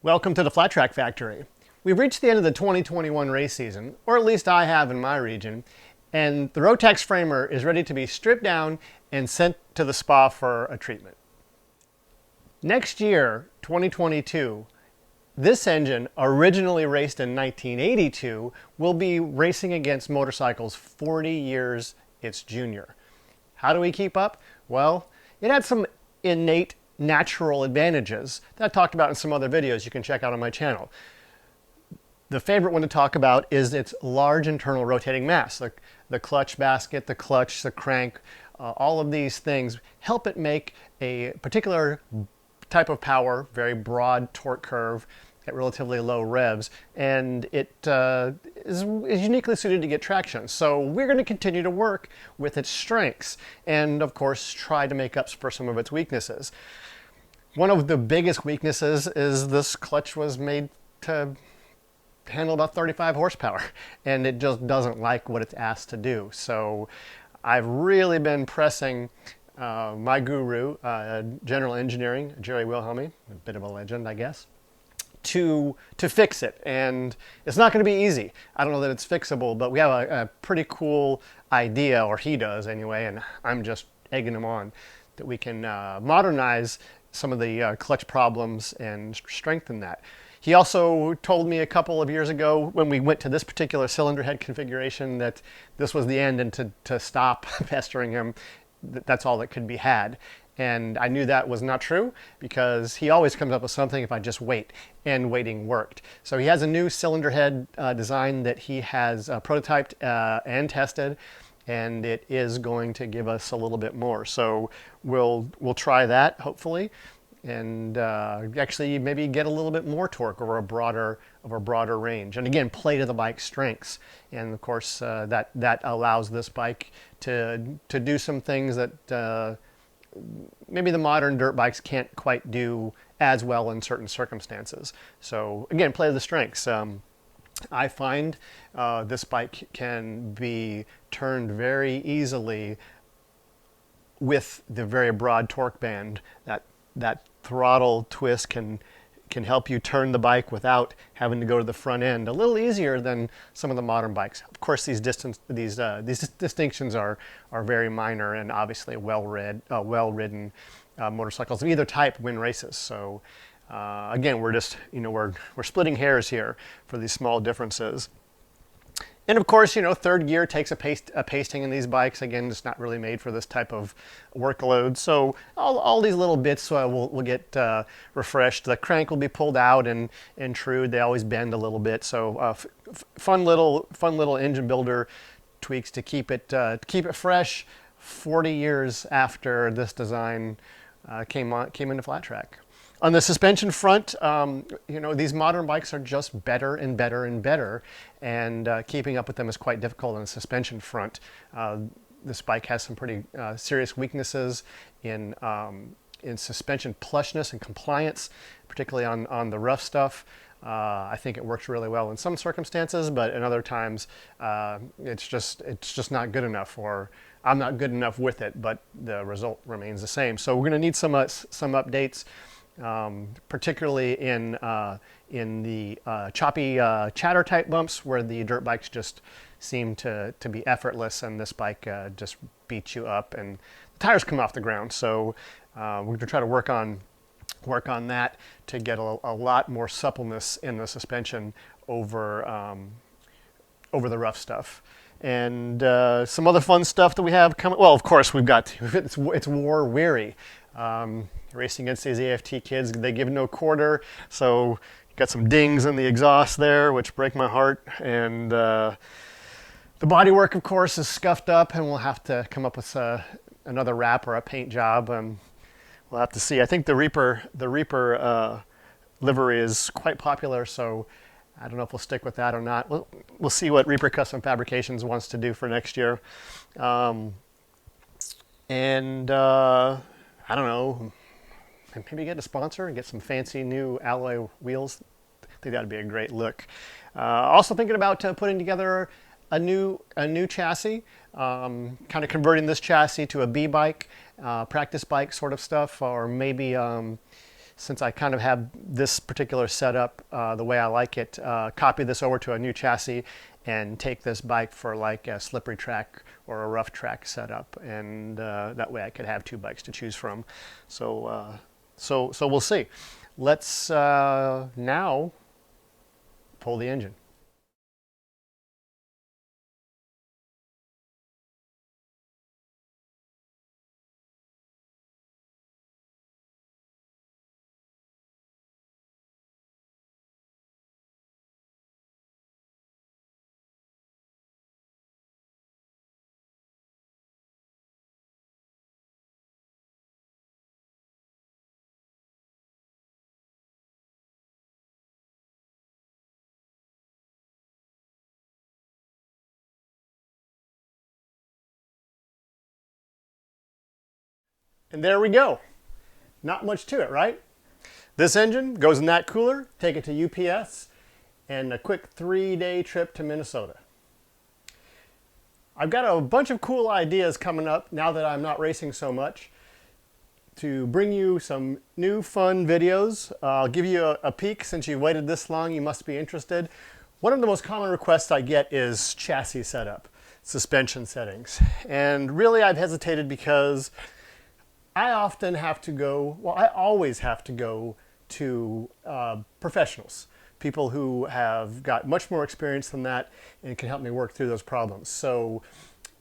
Welcome to the Flat Track Factory. We've reached the end of the 2021 race season, or at least I have in my region, and the Rotax framer is ready to be stripped down and sent to the spa for a treatment. Next year, 2022, this engine, originally raced in 1982, will be racing against motorcycles 40 years its junior. How do we keep up? Well, it had some innate natural advantages that I've talked about in some other videos you can check out on my channel. The favorite one to talk about is its large internal rotating mass. The clutch basket, the clutch, the crank, all of these things help it make a particular type of power, very broad torque curve at relatively low revs, and it is uniquely suited to get traction. So we're going to continue to work with its strengths and, of course, try to make up for some of its weaknesses. One of the biggest weaknesses is this clutch was made to handle about 35 horsepower, and it just doesn't like what it's asked to do. So I've really been pressing my guru, General Engineering, Jerry Wilhelmy, a bit of a legend, I guess, to fix it. And it's not going to be easy. I don't know that it's fixable, but we have a pretty cool idea, or he does anyway, and I'm just egging him on, that we can modernize some of the clutch problems and strengthen that. He also told me a couple of years ago when we went to this particular cylinder head configuration that this was the end, and to stop pestering him, that's all that could be had. And I knew that was not true because he always comes up with something if I just wait, and waiting worked. So he has a new cylinder head design that he has prototyped and tested, and it is going to give us a little bit more. So we'll try that hopefully, and actually maybe get a little bit more torque over a broader range. And again, play to the bike's strengths. And of course, that allows this bike to do some things that maybe the modern dirt bikes can't quite do as well in certain circumstances. So again, play to the strengths. I find this bike can be turned very easily with the very broad torque band. That throttle twist can help you turn the bike without having to go to the front end a little easier than some of the modern bikes. Of course, these distinctions are very minor, and obviously well-ridden motorcycles of either type win races. So again, we're just we're splitting hairs here for these small differences. And of course, third gear takes a pasting in these bikes. Again, it's not really made for this type of workload. So all these little bits will get refreshed. The crank will be pulled out and trued. They always bend a little bit. So fun little engine builder tweaks to keep it fresh 40 years after this design came into flat track. On the suspension front, these modern bikes are just better and better and better, and keeping up with them is quite difficult on the suspension front. This bike has some pretty serious weaknesses in suspension plushness and compliance, particularly on the rough stuff. I think it works really well in some circumstances, but in other times it's just not good enough, or I'm not good enough with it, but the result remains the same. So we're going to need some updates. Particularly in the choppy chatter type bumps where the dirt bikes just seem to be effortless, and this bike just beats you up and the tires come off the ground. So we're going to try to work on that to get a lot more suppleness in the suspension over the rough stuff. And some other fun stuff that we have coming. Well, of course, it's war weary. Racing against these AFT kids, they give no quarter, so got some dings in the exhaust there, which break my heart. And the bodywork, of course, is scuffed up, and we'll have to come up with another wrap or a paint job. We'll have to see. I think the Reaper livery is quite popular, so I don't know if we'll stick with that or not. We'll see what Reaper Custom Fabrications wants to do for next year. I don't know, maybe get a sponsor and get some fancy new alloy wheels. I think that would be a great look. Also thinking about putting together a new chassis, kind of converting this chassis to a B bike, practice bike sort of stuff, or maybe since I kind of have this particular setup the way I like it, copy this over to a new chassis and take this bike for like a slippery track or a rough track setup, and that way I could have two bikes to choose from. So we'll see. Let's now pull the engine. And there we go. Not much to it, right? This engine goes in that cooler, take it to UPS, and a quick 3-day trip to Minnesota. I've got a bunch of cool ideas coming up now that I'm not racing so much to bring you some new fun videos. I'll give you a peek. Since you've waited this long, you must be interested. One of the most common requests I get is chassis setup, suspension settings. And really I've hesitated because I often have to go, well, I always have to go to professionals, people who have got much more experience than that and can help me work through those problems. So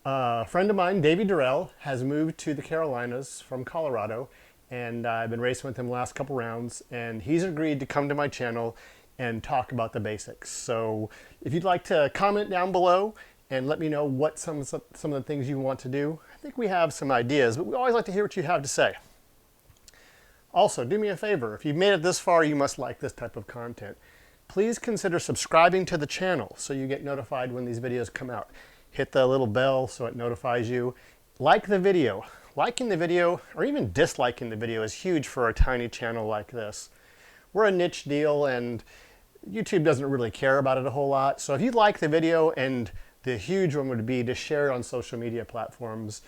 a friend of mine, Davey Durrell, has moved to the Carolinas from Colorado, and I've been racing with him the last couple rounds, and he's agreed to come to my channel and talk about the basics. So if you'd like to comment down below and let me know what some of the things you want to do. I think we have some ideas, but we always like to hear what you have to say. Also, do me a favor. If you've made it this far, you must like this type of content. Please consider subscribing to the channel so you get notified when these videos come out. Hit the little bell so it notifies you. Like the video. Liking the video, or even disliking the video, is huge for a tiny channel like this. We're a niche deal, and YouTube doesn't really care about it a whole lot. So if you like the video, and the huge one would be to share it on social media platforms.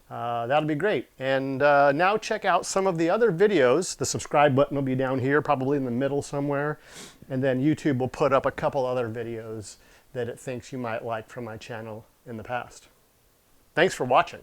That'll be great. And now check out some of the other videos. The subscribe button will be down here, probably in the middle somewhere. And then YouTube will put up a couple other videos that it thinks you might like from my channel in the past. Thanks for watching.